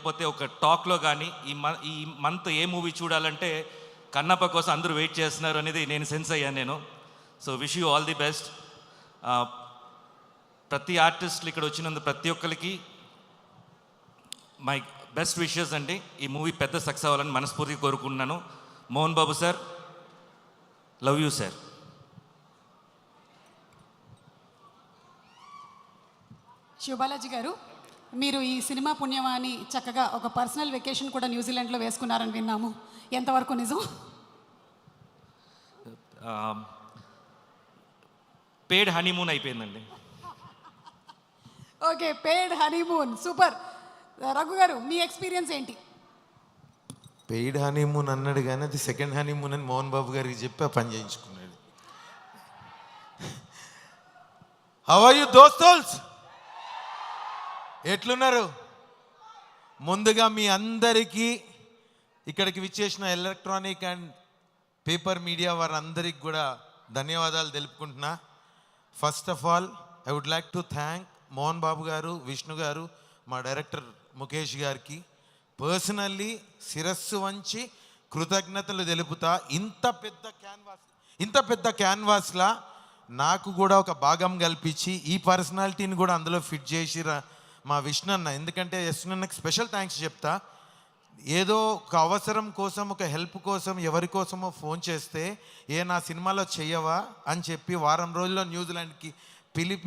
లేకపోతే ఒక టాక్లో కానీ ఈ మంత్ ఏ మూవీ చూడాలంటే కన్నప్ప కోసం అందరూ వెయిట్ చేస్తున్నారు అనేది నేను సెన్స్ అయ్యాను నేను. So wish you all the best. ప్రతి ఆర్టిస్టులు ఇక్కడ వచ్చినందుకు ప్రతి ఒక్కరికి మై బెస్ట్ విషెస్ అండి. ఈ మూవీ పెద్ద సక్సెస్ అవ్వాలని మనస్ఫూర్తిగా కోరుకుంటున్నాను. Mohan Babu sir, love you sir. Shivabalaji గారు, మీరు ఈ సినిమా పుణ్యమాని చక్కగా ఒక పర్సనల్ వెకేషన్ కూడా న్యూజిలాండ్లో వేసుకున్నారని విన్నాము. ఎంతవరకు నిజం? పేడ్ హనీమూన్ అయిపోయిందండి. ఓకే, పేడ్ హనీమూన్, సూపర్. రఘు గారు, మీ ఎక్స్పీరియన్స్ ఏంటి? పెయిడ్ హనీమూన్ అన్నాడు కానీ అది సెకండ్ హనీమూన్ అని మోహన్ బాబు గారికి చెప్పి ఆ పని చేయించుకున్నాడు. హౌ ఆర్ యు దోస్తోల్స్? ఎట్లున్నారు? ముందుగా మీ అందరికీ ఇక్కడికి విచ్చేసిన ఎలక్ట్రానిక్ అండ్ పేపర్ మీడియా వారందరికి కూడా ధన్యవాదాలు తెలుపుకుంటున్నా. First of all I would like to thank Mohan Babu గారు, విష్ణు గారు, మా డైరెక్టర్ ముఖేష్ గారికి పర్సనల్లీ శిరస్సు వంచి కృతజ్ఞతలు తెలుపుతా. ఇంత పెద్ద క్యాన్వాస్లా నాకు కూడా ఒక భాగం కల్పించి ఈ పర్సనాలిటీని కూడా అందులో ఫిట్ చేసి మా విష్ణు అన్న, ఎందుకంటే విష్ణున్నకి స్పెషల్ థ్యాంక్స్ చెప్తా. ఏదో ఒక అవసరం కోసం, ఒక హెల్ప్ కోసం ఎవరి కోసమో ఫోన్ చేస్తే నా సినిమాలో చెయ్యవా అని చెప్పి వారం రోజుల్లో న్యూజిలాండ్కి పిలిపి